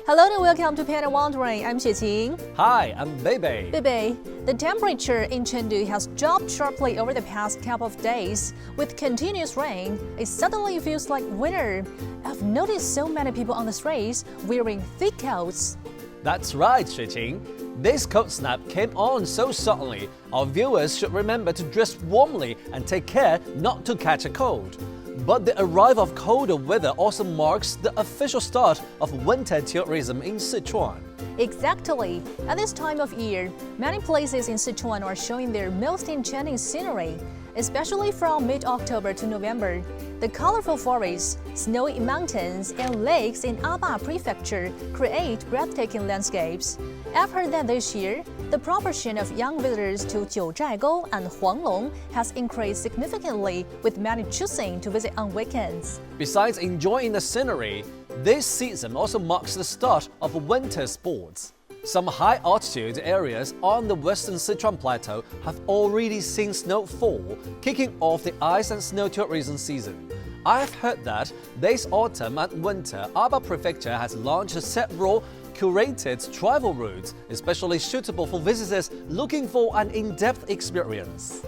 Hello and welcome to PandaWandering. I'm Xueqing. Hi, I'm Bebe. Bebe, the temperature in Chengdu has dropped sharply over the past couple of days. With continuous rain, it suddenly feels like winter. I've noticed so many people on the streets wearing thick coats. That's right, Xueqing. This cold snap came on so suddenly, our viewers should remember to dress warmly and take care not to catch a cold. But the arrival of colder weather also marks the official start of winter tourism in Sichuan. Exactly. At this time of year, many places in Sichuan are showing their most enchanting scenery, especially from mid-October to November. The colorful forests, snowy mountains, and lakes in Aba Prefecture create breathtaking landscapes. I've heard that this year, the proportion of young visitors to Jiuzhaigou and Huanglong has increased significantly, with many choosing to visit on weekends. Besides enjoying the scenery, this season also marks the start of winter sports. Some high-altitude areas on the western Sichuan plateau have already seen snowfall, kicking off the ice and snow tourism season. I've heard that this autumn and winter, Aba Prefecture has launched several curated travel routes, especially suitable for visitors looking for an in-depth experience.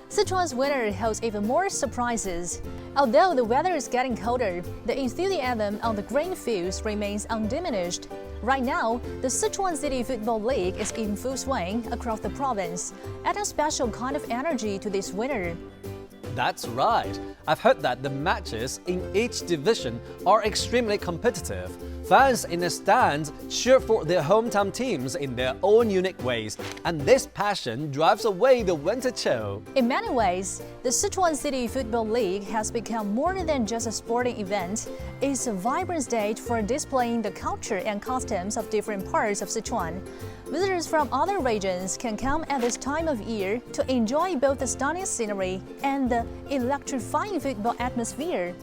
Sichuan's winter holds even more surprises. Although the weather is getting colder, the enthusiasm on the green fields remains undiminished. Right now, the Sichuan City Football League is in full swing across the province, adding a special kind of energy to this winter. That's right. I've heard that the matches in each division are extremely competitive. Fans in the stands cheer for their hometown teams in their own unique ways, and this passion drives away the winter chill. In many ways, the Sichuan City Football League has become more than just a sporting event. It's a vibrant stage for displaying the culture and customs of different parts of Sichuan. Visitors from other regions can come at this time of year to enjoy both the stunning scenery and the electrifying football atmosphere.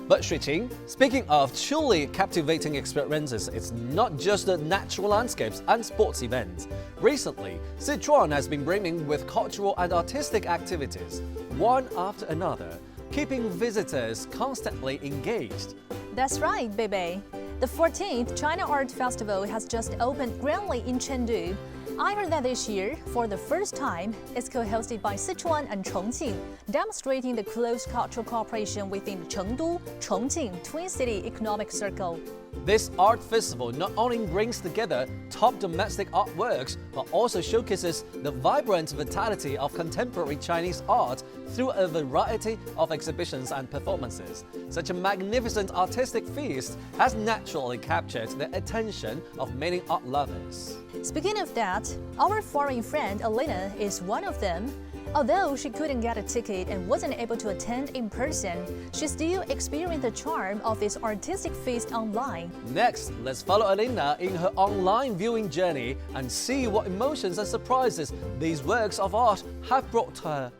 But Xueqing, speaking of truly captivating experiences, it's not just the natural landscapes and sports events. Recently, Sichuan has been brimming with cultural and artistic activities, one after another, keeping visitors constantly engaged. That's right, Bebe. The 14th China Art Festival has just opened grandly in Chengdu. I heard that this year, for the first time, it's co-hosted by Sichuan and Chongqing, demonstrating the close cultural cooperation within the Chengdu-Chongqing Twin City Economic Circle. This art festival not only brings together top domestic artworks, but also showcases the vibrant vitality of contemporary Chinese art through a variety of exhibitions and performances. Such a magnificent artistic feast has naturally captured the attention of many art lovers. Speaking of that, our foreign friend Elena is one of them. Although she couldn't get a ticket and wasn't able to attend in person, she still experienced the charm of this artistic feast online. Next, let's follow Alina in her online viewing journey and see what emotions and surprises these works of art have brought her.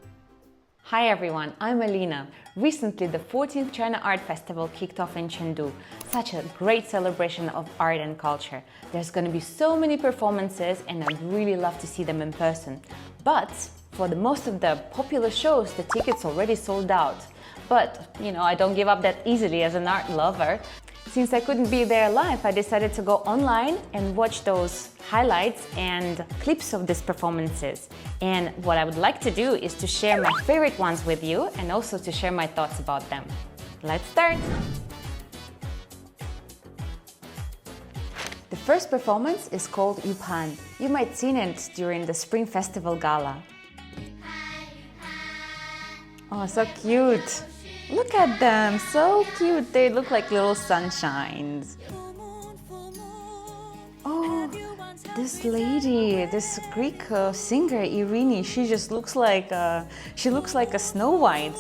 Hi everyone, I'm Alina. Recently, the 14th China Art Festival kicked off in Chengdu. Such a great celebration of art and culture. There's going to be so many performances and I'd really love to see them in person. But for the most of the popular shows, the tickets already sold out. But, I don't give up that easily as an art lover. Since I couldn't be there live, I decided to go online and watch those highlights and clips of these performances. And what I would like to do is to share my favorite ones with you and also to share my thoughts about them. Let's start! The first performance is called Yupan. You might have seen it during the Spring Festival Gala. Oh, so cute! Look at them, so cute! They look like little sunshines. Oh, this lady, this Greek singer Irini, she just looks like a Snow White.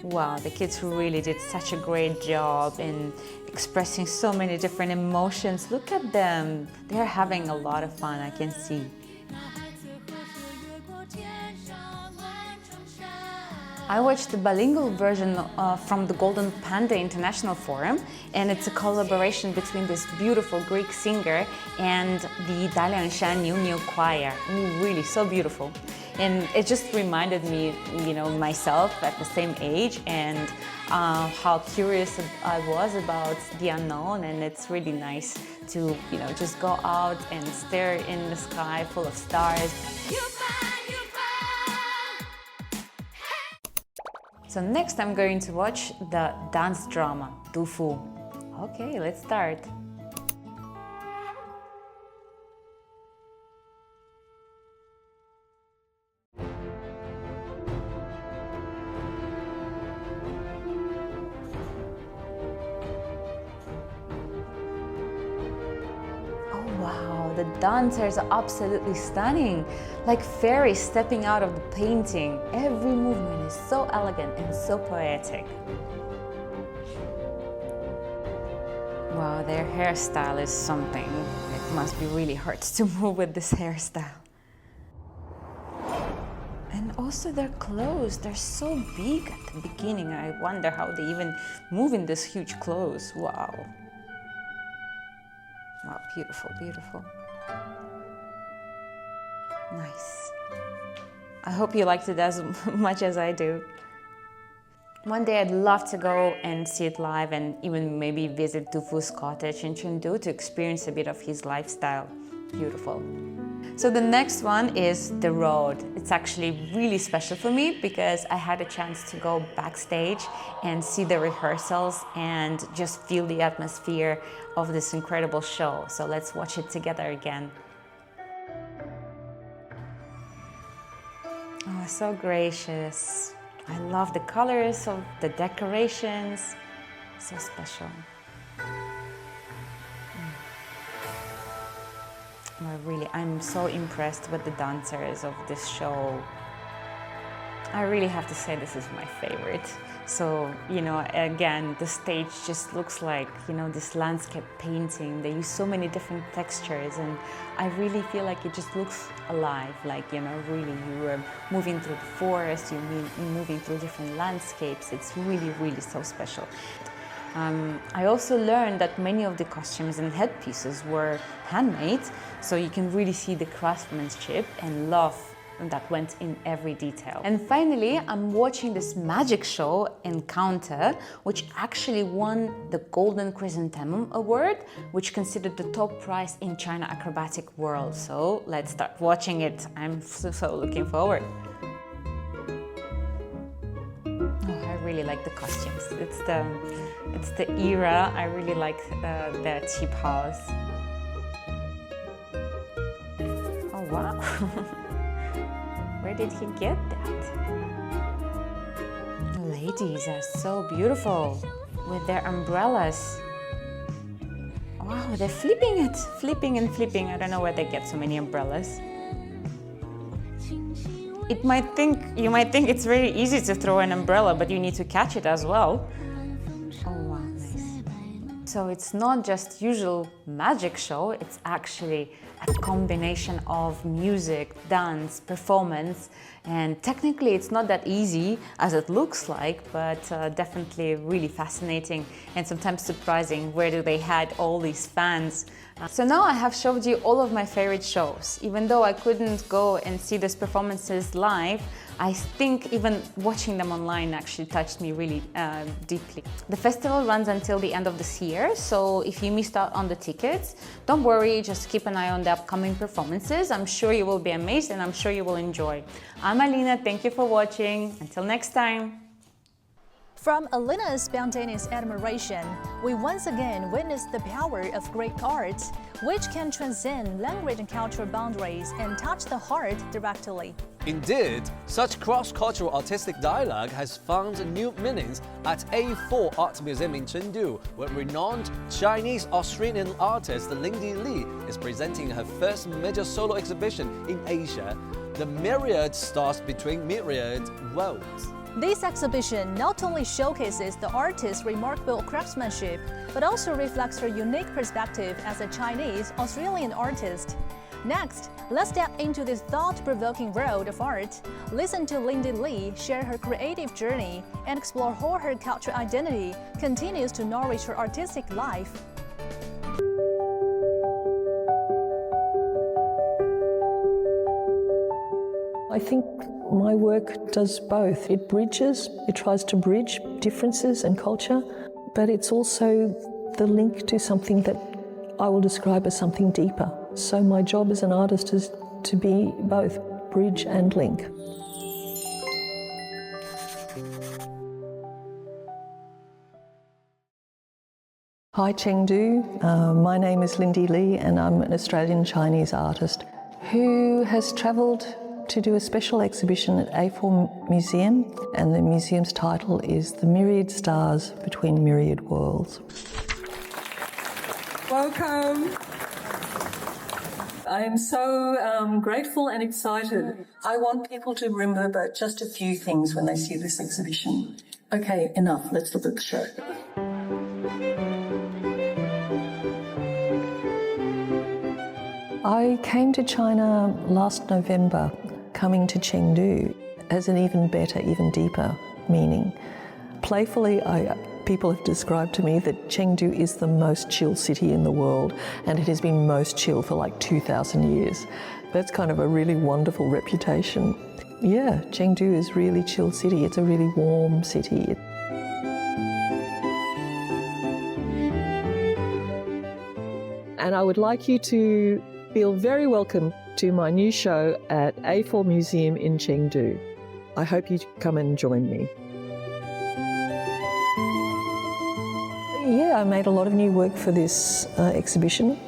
Wow, the kids really did such a great job in expressing so many different emotions. Look at them, they're having a lot of fun, I can see. I watched the bilingual version from the Golden Panda International Forum, and it's a collaboration between this beautiful Greek singer and the Daliangshan Niu Niu Choir. Really, so beautiful. And it just reminded me, myself at the same age, and how curious I was about the unknown, and it's really nice to, just go out and stare in the sky full of stars. So next I'm going to watch the dance drama, Du Fu. Okay, let's start. Wow, the dancers are absolutely stunning, like fairies stepping out of the painting. Every movement is so elegant and so poetic. Wow, their hairstyle is something. It must be really hard to move with this hairstyle. And also their clothes, they're so big at the beginning. I wonder how they even move in this huge clothes. Wow. Wow, beautiful, beautiful. Nice. I hope you liked it as much as I do. One day I'd love to go and see it live and even maybe visit Du Fu's cottage in Chengdu to experience a bit of his lifestyle. Beautiful. So the next one is The Road. It's actually really special for me because I had a chance to go backstage and see the rehearsals and just feel the atmosphere of this incredible show. So let's watch it together again. Oh, so gracious. I love the colors of the decorations. So special. I'm so impressed with the dancers of this show. I really have to say this is my favorite. So, again, the stage just looks like, this landscape painting. They use so many different textures and I really feel like it just looks alive. Like, really you are moving through the forest, you're moving through different landscapes. It's really, really so special. I also learned that many of the costumes and headpieces were handmade, so you can really see the craftsmanship and love that went in every detail. And finally, I'm watching this magic show, Encounter, which actually won the Golden Chrysanthemum Award, which considered the top prize in China acrobatic world. So let's start watching it. I'm so looking forward. I really like the costumes. It's the era. I really like the cheap house. Oh wow! Where did he get that? The ladies are so beautiful with their umbrellas. Wow, they're flipping it, flipping and flipping. I don't know where they get so many umbrellas. You might think it's very easy to throw an umbrella, but you need to catch it as well. Oh wow, nice. So it's not just usual magic show, it's actually a combination of music, dance, performance, and technically it's not that easy as it looks like, but definitely really fascinating and sometimes surprising. Where do they hide all these fans? So now I have showed you all of my favorite shows. Even though I couldn't go and see these performances live, I think even watching them online actually touched me really deeply. The festival runs until the end of this year, so if you missed out on the tickets, don't worry, just keep an eye on the upcoming performances. I'm sure you will be amazed and I'm sure you will enjoy. I'm Alina, thank you for watching. Until next time. From Alina's spontaneous admiration, we once again witnessed the power of great art, which can transcend language and cultural boundaries and touch the heart directly. Indeed, such cross-cultural artistic dialogue has found new meanings at A4 Art Museum in Chengdu, where renowned Chinese-Australian artist Lindy Li is presenting her first major solo exhibition in Asia, The Myriad Stars Between Myriad Worlds. This exhibition not only showcases the artist's remarkable craftsmanship, but also reflects her unique perspective as a Chinese-Australian artist. Next, let's step into this thought-provoking world of art, listen to Lindy Li share her creative journey, and explore how her cultural identity continues to nourish her artistic life. I think my work does both. It tries to bridge differences and culture, but it's also the link to something that I will describe as something deeper. So my job as an artist is to be both bridge and link. Hi Chengdu, my name is Lindy Lee and I'm an Australian Chinese artist who has travelled to do a special exhibition at A4 Museum, and the museum's title is The Myriad Stars Between Myriad Worlds. Welcome. I am so grateful and excited. I want people to remember just a few things when they see this exhibition. Okay, enough, let's look at the show. I came to China last November. Coming to Chengdu has an even better, even deeper meaning. Playfully, people have described to me that Chengdu is the most chill city in the world, and it has been most chill for like 2,000 years. That's kind of a really wonderful reputation. Yeah, Chengdu is really chill city. It's a really warm city. And I would like you to feel very welcome to my new show at A4 Museum in Chengdu. I hope you come and join me. Yeah, I made a lot of new work for this exhibition.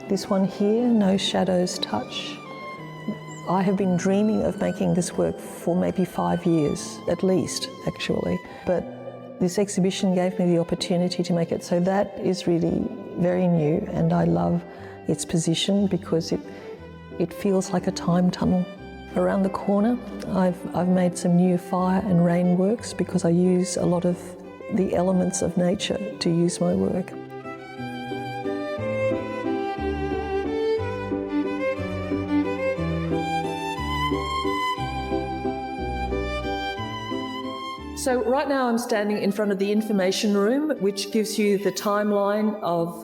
This one here, No Shadows Touch. I have been dreaming of making this work for maybe 5 years, at least, actually. But this exhibition gave me the opportunity to make it, so that is really very new, and I love its position because it feels like a time tunnel. Around the corner, I've made some new fire and rain works because I use a lot of the elements of nature to use my work. So right now I'm standing in front of the information room, which gives you the timeline of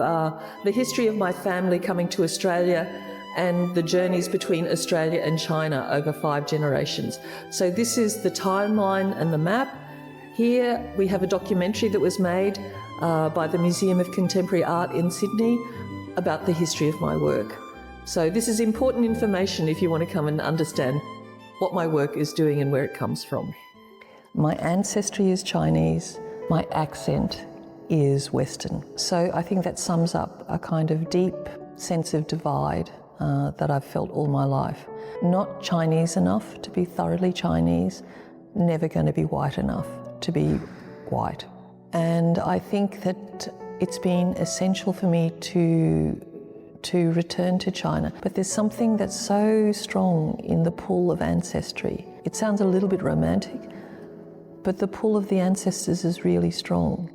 the history of my family coming to Australia and the journeys between Australia and China over 5 generations. So this is the timeline and the map. Here we have a documentary that was made by the Museum of Contemporary Art in Sydney about the history of my work. So this is important information if you want to come and understand what my work is doing and where it comes from. My ancestry is Chinese, my accent is Western. So I think that sums up a kind of deep sense of divide that I've felt all my life. Not Chinese enough to be thoroughly Chinese, never going to be white enough to be white. And I think that it's been essential for me to return to China. But there's something that's so strong in the pull of ancestry. It sounds a little bit romantic, but the pull of the ancestors is really strong.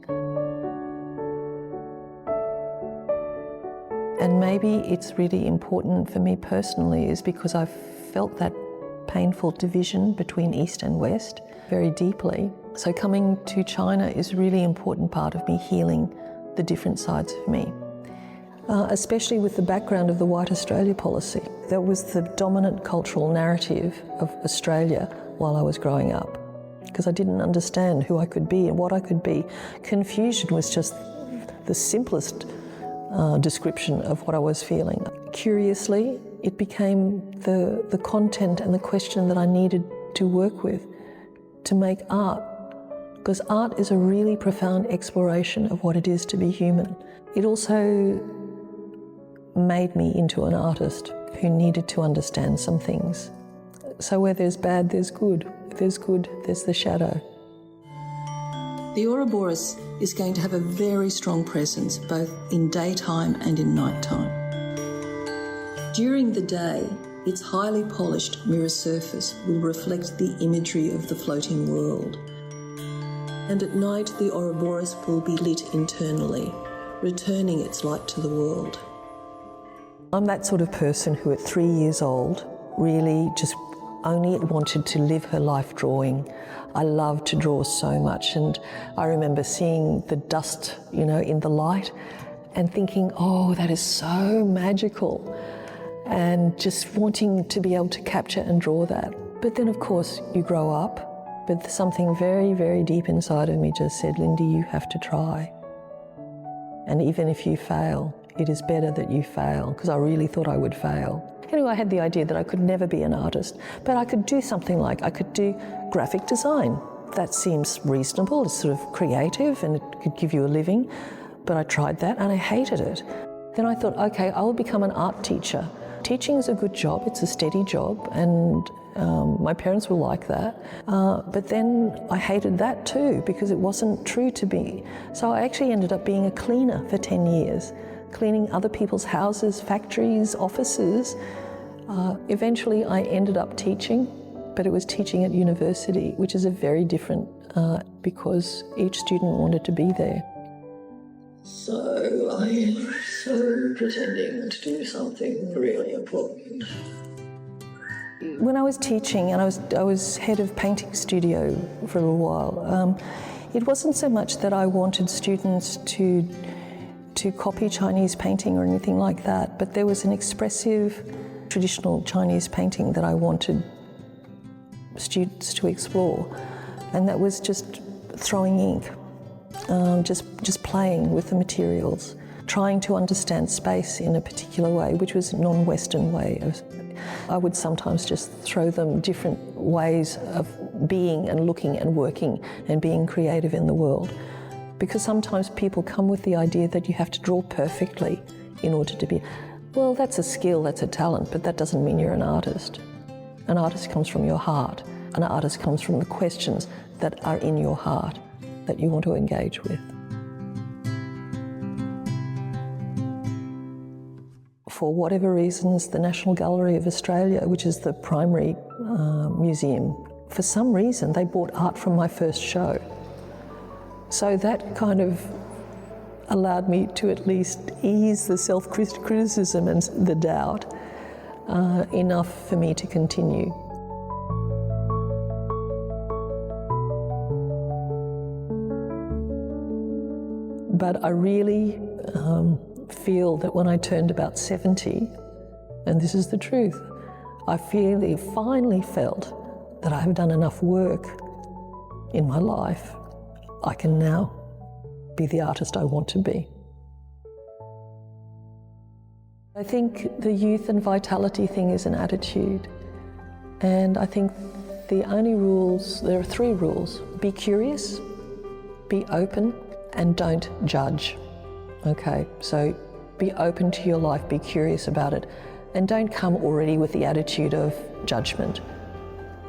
And maybe it's really important for me personally is because I've felt that painful division between East and West very deeply. So coming to China is a really important part of me healing the different sides of me. Especially with the background of the White Australia policy. That was the dominant cultural narrative of Australia while I was growing up, because I didn't understand who I could be and what I could be. Confusion was just the simplest description of what I was feeling. Curiously, it became the content and the question that I needed to work with to make art, because art is a really profound exploration of what it is to be human. It also made me into an artist who needed to understand some things. So where there's bad, there's good. If there's good, there's the shadow. The Ouroboros is going to have a very strong presence both in daytime and in nighttime. During the day, its highly polished mirror surface will reflect the imagery of the floating world. And at night, the Ouroboros will be lit internally, returning its light to the world. I'm that sort of person who at 3 years old really just only wanted to live her life drawing. I loved to draw so much, and I remember seeing the dust, in the light and thinking, oh, that is so magical, and just wanting to be able to capture and draw that. But then, of course, you grow up, but something very, very deep inside of me just said, Lindy, you have to try. And even if you fail, it is better that you fail, because I really thought I would fail. Anyway, I had the idea that I could never be an artist, but I could do something like, I could do graphic design. That seems reasonable, it's sort of creative and it could give you a living. But I tried that and I hated it. Then I thought, okay, I will become an art teacher. Teaching is a good job, it's a steady job, and my parents will like that. But then I hated that too, because it wasn't true to me. So I actually ended up being a cleaner for 10 years, cleaning other people's houses, factories, offices. Eventually I ended up teaching, but it was teaching at university, which is a very different, because each student wanted to be there. So I am pretending to do something really important. When I was teaching, and I was head of painting studio for a little while, it wasn't so much that I wanted students to copy Chinese painting or anything like that, but there was an expressive traditional Chinese painting that I wanted students to explore, and that was just throwing ink, just playing with the materials, trying to understand space in a particular way, which was a non-Western way. I would sometimes just throw them different ways of being and looking and working and being creative in the world. Because sometimes people come with the idea that you have to draw perfectly in order to be, well, that's a skill, that's a talent, but that doesn't mean you're an artist. An artist comes from your heart. An artist comes from the questions that are in your heart that you want to engage with. For whatever reasons, the National Gallery of Australia, which is the primary museum, for some reason they bought art from my first show. So that kind of allowed me to at least ease the self-criticism and the doubt enough for me to continue. But I really feel that when I turned about 70, and this is the truth, I finally felt that I have done enough work in my life. I can now be the artist I want to be. I think the youth and vitality thing is an attitude. And I think the only rules, there are 3 rules. Be curious, be open, and don't judge. Okay, so be open to your life, be curious about it, and don't come already with the attitude of judgment.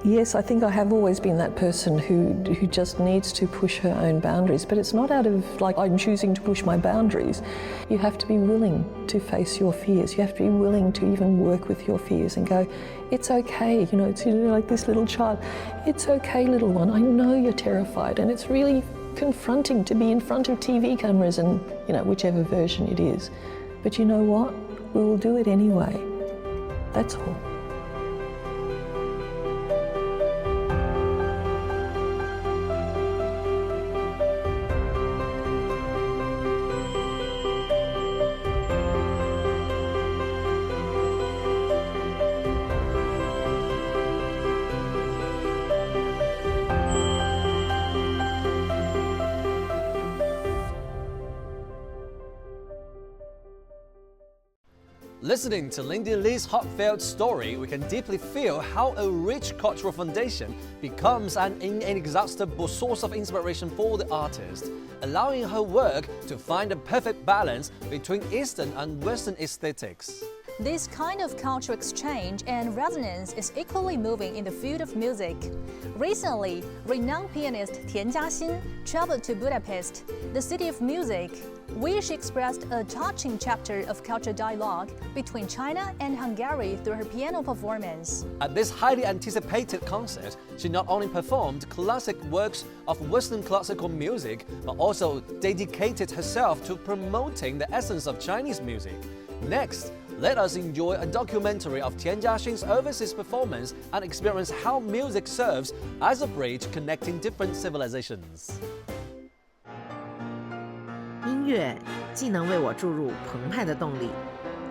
Yes, I think I have always been that person who just needs to push her own boundaries, but it's not out of like I'm choosing to push my boundaries. You have to be willing to face your fears. You have to be willing to even work with your fears and go, it's okay, you know, it's like this little child. It's okay, little one, I know you're terrified, and it's really confronting to be in front of TV cameras and, you know, whichever version it is. But you know what? We will do it anyway. That's all. Listening to Lindy Li's heartfelt story, we can deeply feel how a rich cultural foundation becomes an inexhaustible source of inspiration for the artist, allowing her work to find a perfect balance between Eastern and Western aesthetics. This kind of cultural exchange and resonance is equally moving in the field of music. Recently, renowned pianist Tian Jiaxin traveled to Budapest, the city of music, where she expressed a touching chapter of cultural dialogue between China and Hungary through her piano performance. At this highly anticipated concert, she not only performed classic works of Western classical music, but also dedicated herself to promoting the essence of Chinese music. Next, let us enjoy a documentary of Tian Jiaxin's overseas performance and experience how music serves as a bridge connecting different civilizations. 音乐既能为我注入澎湃的动力，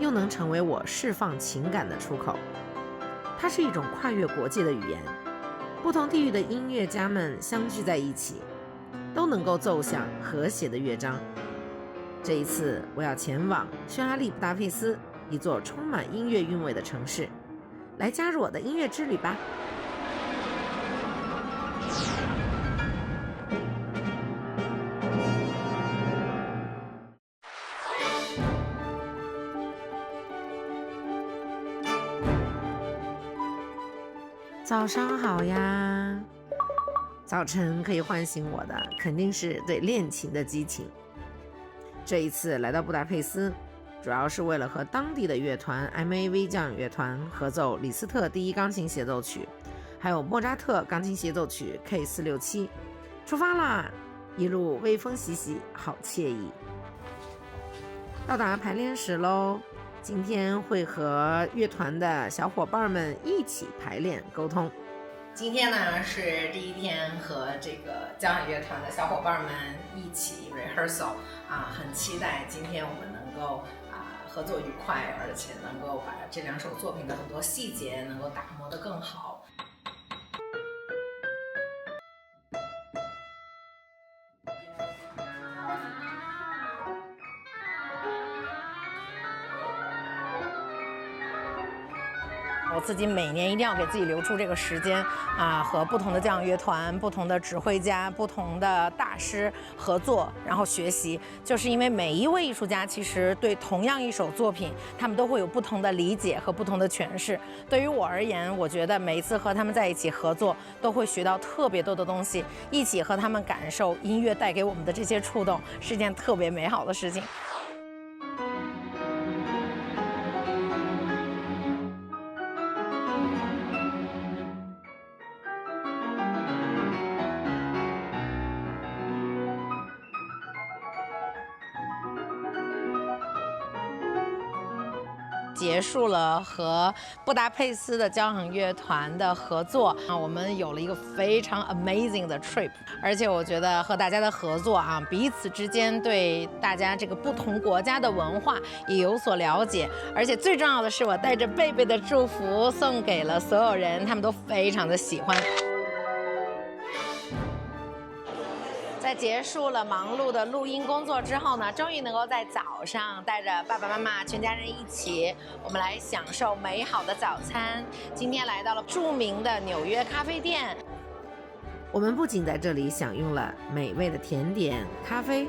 又能成为我释放情感的出口。它是一种跨越国界的语言，不同地域的音乐家们相聚在一起，都能够奏响和谐的乐章。这一次，我要前往匈牙利布达佩斯，一座充满音乐韵味的城市，来加入我的音乐之旅吧。早上好呀！早晨可以唤醒我的，肯定是对练琴的激情。这一次来到布达佩斯，主要是为了和当地的乐团 MAV 交响乐团合奏李斯特第一钢琴协奏曲，还有莫扎特钢琴协奏曲 K467。出发啦！一路微风习习，好惬意。到达排练室喽。今天会和乐团的小伙伴们一起排练沟通。今天呢是第一天和这个交响乐团的小伙伴们一起 rehearsal 很期待今天我们能够合作愉快，而且能够把这两首作品的很多细节能够打磨得更好。我自己每年一定要给自己留出这个时间和不同的交响乐团、不同的指挥家、不同的大师合作，然后学习。就是因为每一位艺术家其实对同样一首作品，他们都会有不同的理解和不同的诠释。对于我而言，我觉得每一次和他们在一起合作，都会学到特别多的东西。一起和他们感受音乐带给我们的这些触动，是一件特别美好的事情。结束了和布达佩斯的交响乐团的合作我们有了一个非常 amazing 的 trip， 而且我觉得和大家的合作彼此之间对大家这个不同国家的文化也有所了解，而且最重要的是我带着贝贝的祝福送给了所有人，他们都非常的喜欢。在结束了忙碌的录音工作之后呢，终于能够在早上带着爸爸妈妈全家人一起，我们来享受美好的早餐。今天来到了著名的纽约咖啡店，我们不仅在这里享用了美味的甜点、咖啡，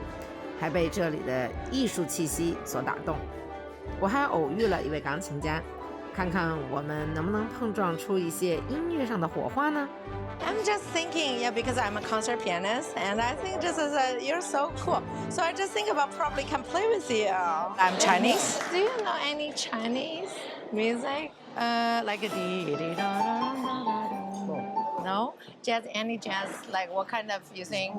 还被这里的艺术气息所打动。我还偶遇了一位钢琴家，看看我们能不能碰撞出一些音乐上的火花呢？ I'm just thinking, because I'm a concert pianist, and I think this is you're so cool. So I just think about probably can play with you. I'm Chinese. Do you know any Chinese music? Like a dee dee da da da da. No? Jazz? Any jazz? Like what kind of you think?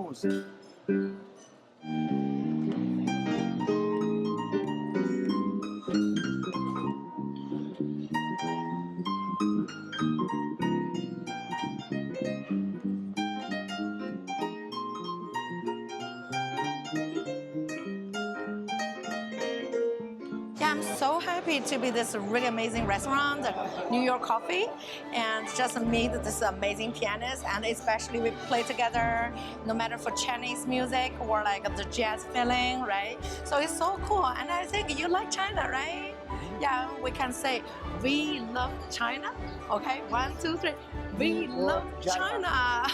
I'm so happy to be this really amazing restaurant, New York Coffee, and just meet this amazing pianist, and especially we play together, no matter for Chinese music or like the jazz feeling, right? So it's so cool, and I think you like China, right? Yeah, we can say we love China. Okay, 1, 2, 3, we love China.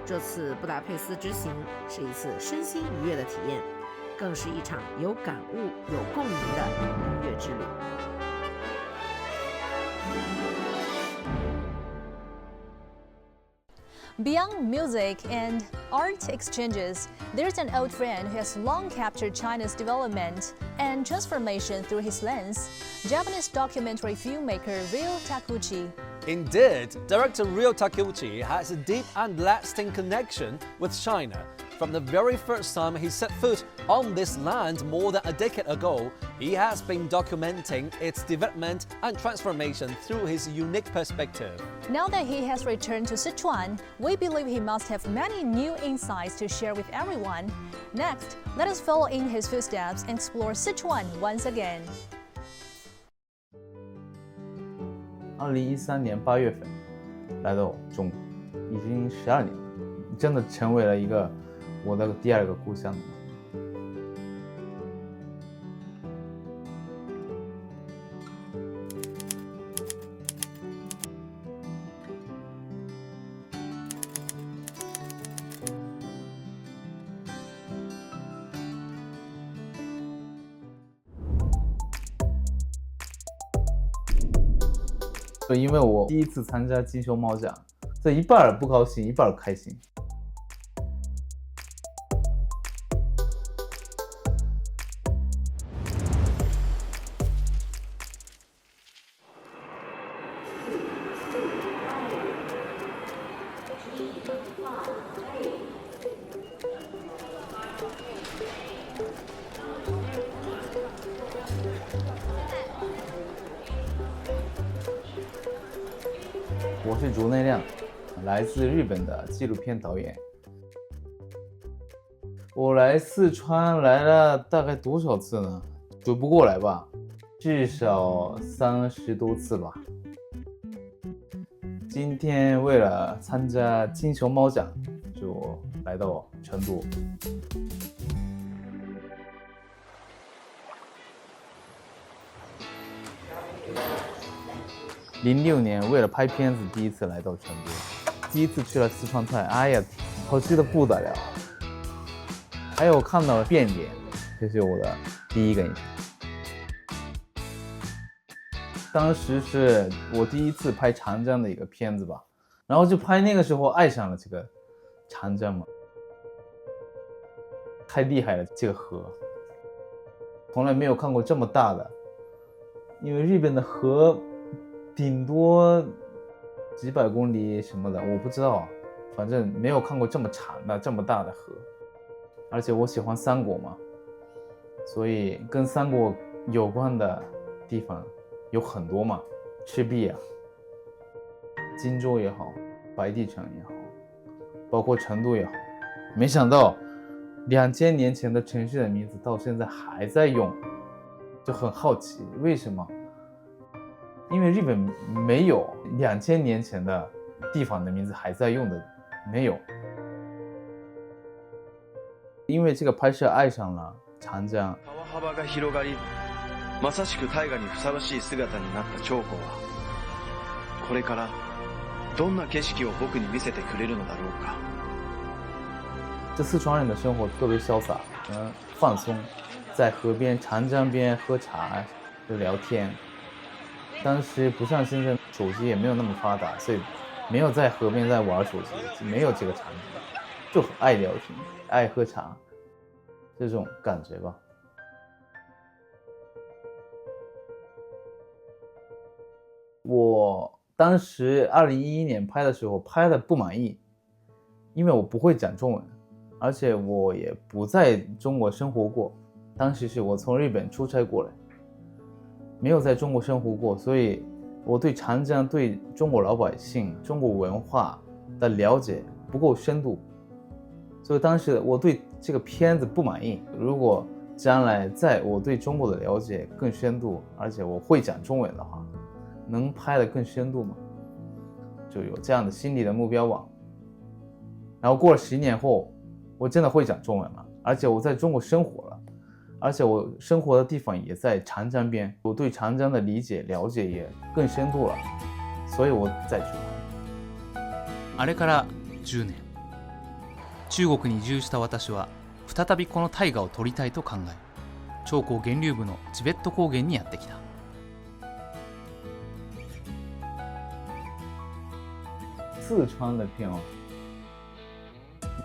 这次布达佩斯之行是一次身心愉悦的体验，更是一场有感悟、有共鸣的音乐之旅。Beyond music and art exchanges, there's an old friend who has long captured China's development and transformation through his lens, Japanese documentary filmmaker Ryo Takuchi. Indeed, director Ryo Takuchi has a deep and lasting connection with China. From the very first time he set foot on this land more than a decade ago, he has been documenting its development and transformation through his unique perspective. Now that he has returned to Sichuan, we believe he must have many new insights to share with everyone. Next, let us follow in his footsteps and explore Sichuan once again. 2013年8月份来到中国，已经12年了，真的成为了一个我的第二个故乡。因为我第一次参加金熊猫奖，这一半不高兴，一半开心。我是竹内亮，来自日本的纪录片导演。我来四川来了大概多少次呢？数不过来吧，至少30多次吧。今天为了参加金熊猫奖，就来到成都。06年为了拍片子，第一次来到成都，第一次去了四川菜，哎呀，好吃的不得了。还有看到了变脸，这是我的第一个印象。当时是我第一次拍长江的一个片子吧，然后就拍那个时候爱上了这个长江嘛，太厉害了这个河，从来没有看过这么大的，因为日本的河顶多几百公里什么的，我不知道，反正没有看过这么长的这么大的河。而且我喜欢三国嘛，所以跟三国有关的地方有很多嘛，赤壁啊，荆州也好，白帝城也好，包括成都也好，没想到2000年前的城市的名字到现在还在用，就很好奇为什么。因为日本没有2000年前的地方的名字还在用的，没有。因为这个拍摄爱上了长江。川幅が広がり、まさしく大河にふさわしい姿になった長江は、これからどんな景色を僕に見せてくれるのだろうか。这四川人的生活特别潇洒，放松，在河边、长江边喝茶，就聊天。当时不像现在手机也没有那么发达，所以没有在河边在玩手机，没有这个场景，就爱聊天爱喝茶这种感觉吧。我当时2011年拍的时候拍的不满意，因为我不会讲中文，而且我也不在中国生活过，当时是我从日本出差过来，没有在中国生活过，所以我对长江、对中国老百姓、中国文化的了解不够深度，所以当时我对这个片子不满意。如果将来在我对中国的了解更深度，而且我会讲中文的话，能拍得更深度吗？就有这样的心理的目标吧。然后过了10年后，我真的会讲中文了，而且我在中国生活了。而且我生活的地方也在长江边，我对长江的理解了解也更深度了，所以我再去拍。あれから10年、中国に移住した私は再びこの大河を撮りたいと考え、長江源流部のチベット高原にやってきた。四川的变化，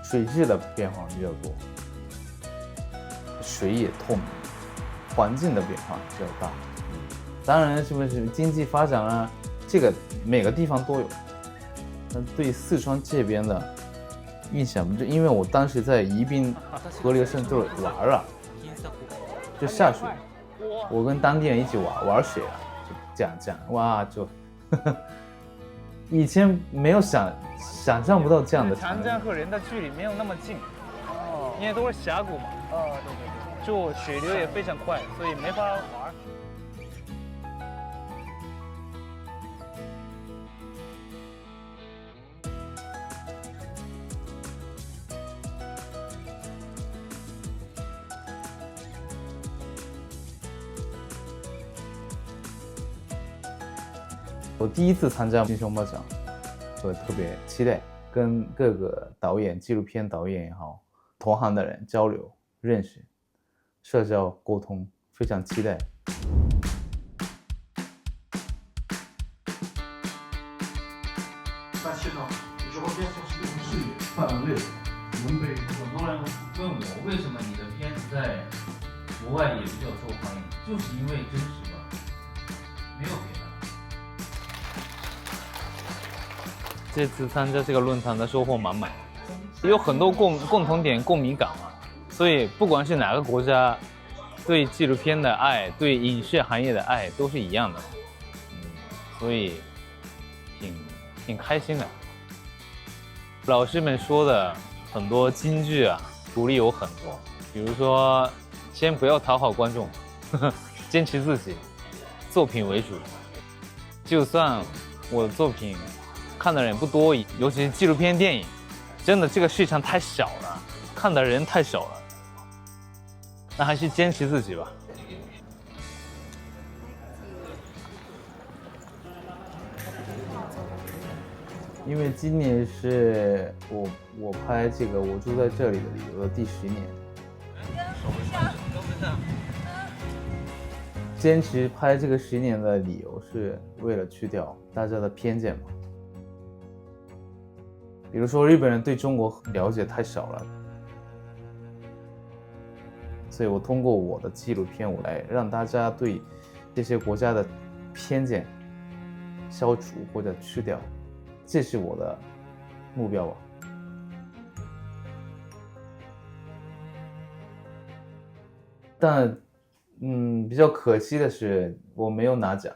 水质的变化比较多。水也透明，环境的变化比较大。当然，是不是经济发展啊？这个每个地方都有。但对四川这边的印象，就因为我当时在宜宾河流上就是玩啊，就下水，我跟当地人一起玩水啊，就这样，哇，就以前没有想象不到这样的。长江和人的距离没有那么近，因为都是峡谷嘛。对。就水流也非常快，所以没法玩。我第一次参加金熊猫奖，我特别期待跟各个导演、纪录片导演也好，同行的人交流、认识、社交、沟通，非常期待。很多人问我为什么你的片子在国外也比较受欢迎，就是因为真实吧，没有别的。这次参加这个论坛的收获满满，有很多共同点、共鸣感嘛，所以不管是哪个国家，对纪录片的爱、对影视行业的爱都是一样的，所以挺开心的。老师们说的很多金句啊，鼓励我很多，比如说先不要讨好观众，坚持自己，作品为主。就算我的作品看的人不多，尤其是纪录片电影，真的这个市场太小了，看的人太少了，那还是坚持自己吧。因为今年是我拍这个我住在这里的理由的第10年，坚持拍这个10年的理由是为了去掉大家的偏见嘛。比如说日本人对中国了解太少了，所以我通过我的纪录片，我来让大家对这些国家的偏见消除或者去掉。这是我的目标吧。但比较可惜的是我没有拿奖，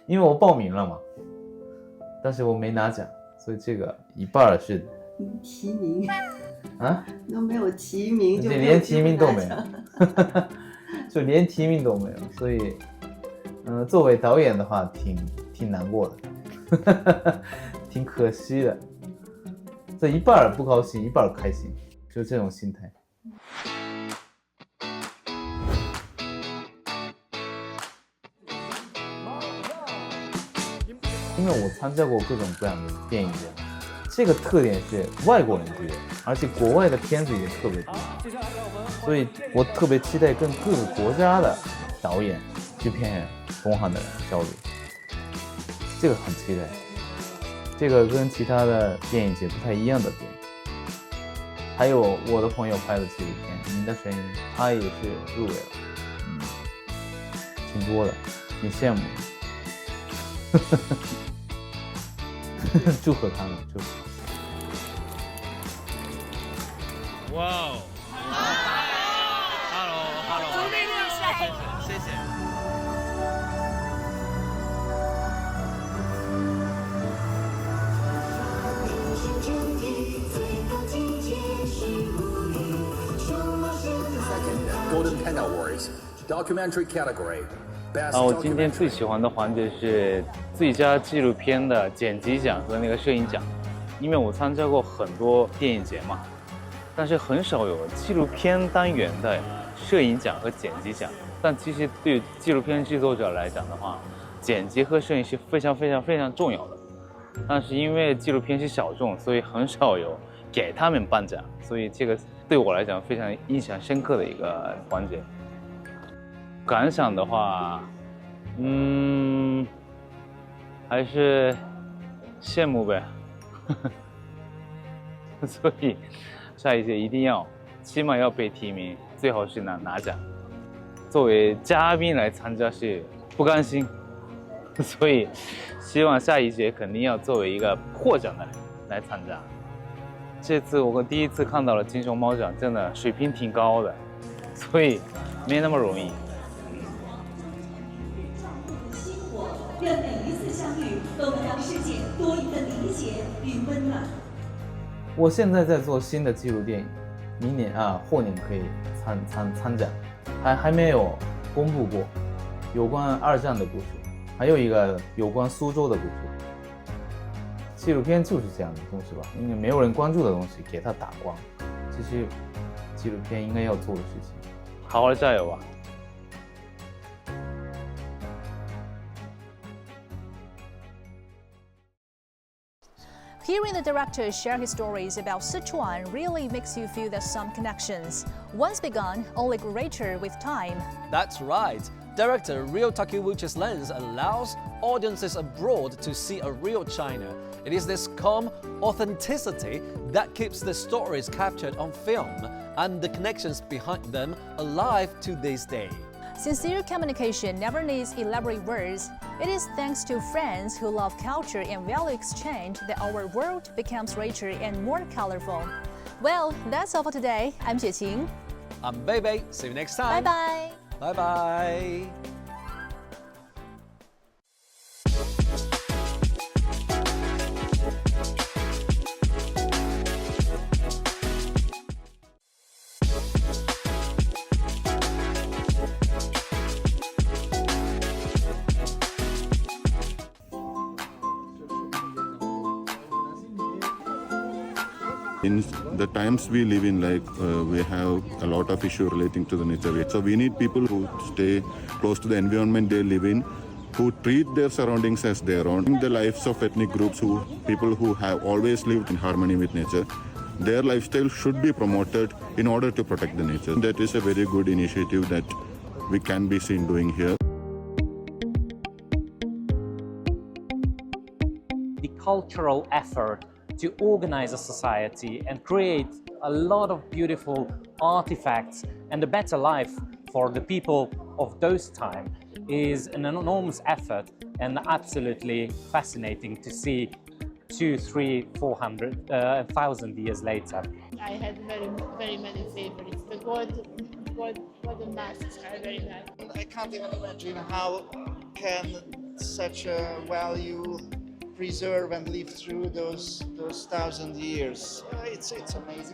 因为我报名了嘛，但是我没拿奖，所以这个一半是提名啊，都没有提名，就连提名都没有，就连提名都没有，所以作为导演的话挺难过的，挺可惜的。这一半不高兴，一半开心，就这种心态。因为我参加过各种各样的电影节，这个特点是外国人多，而且国外的片子也特别多，所以我特别期待跟各个国家的导演、制片人、同行的人交流，这个很期待。这个跟其他的电影节不太一样的点。还有我的朋友拍的纪录片《您的声音》，他也是入围了，挺多的，挺羡慕的。祝贺他们，祝贺。哇哦 ，Hello， 谢谢。Golden Panda Awards Documentary Category。我今天最喜欢的环节是最佳纪录片的剪辑奖和那个摄影奖，因为我参加过很多电影节嘛，但是很少有纪录片单元的摄影奖和剪辑奖。但其实对纪录片制作者来讲的话，剪辑和摄影是非常重要的。但是因为纪录片是小众，所以很少有给他们颁奖，所以这个对我来讲非常印象深刻的一个环节。感想的话，还是羡慕呗。所以下一届一定要，起码要被提名，最好是拿奖。作为嘉宾来参加是不甘心，所以希望下一届肯定要作为一个获奖的人来参加。这次我第一次看到了金熊猫奖，真的水平挺高的，所以没那么容易。愿每一次相遇都能让世界多一份理解与温暖。我现在在做新的纪录电影，明年后年可以参奖，还没有公布过，有关2战的故事，还有一个有关苏州的故事。纪录片就是这样的东西吧，因为没有人关注的东西，给它打光，这是纪录片应该要做的事情。好好加油吧！ Hearing the director share his stories about Sichuan really makes you feel that some connections, once begun, only grow richer with time. That's right. Director Ryo Takeuchi's lens allows audiences abroad to see a real China. It is this calm authenticity that keeps the stories captured on film and the connections behind them alive to this day. Sincere communication never needs elaborate words. It is thanks to friends who love culture and value exchange that our world becomes richer and more colorful. Well, that's all for today. I'm Xueqing. I'm Bebe. See you next time. Bye-bye. Bye-bye. In the times we live in, we have a lot of issues relating to the nature. So we need people who stay close to the environment they live in, who treat their surroundings as their own. The lives of ethnic groups, people who have always lived in harmony with nature, their lifestyle should be promoted in order to protect the nature. That is a very good initiative that we can be seen doing here. The cultural effort to organize a society and create a lot of beautiful artifacts and a better life for the people of those times is an enormous effort and absolutely fascinating to see 200, 300, 400, 1,000 years later. I had very many favorites. The golden masks are very nice. I can't even imagine how can such a value preserve and live through those 1,000 years. It's amazing.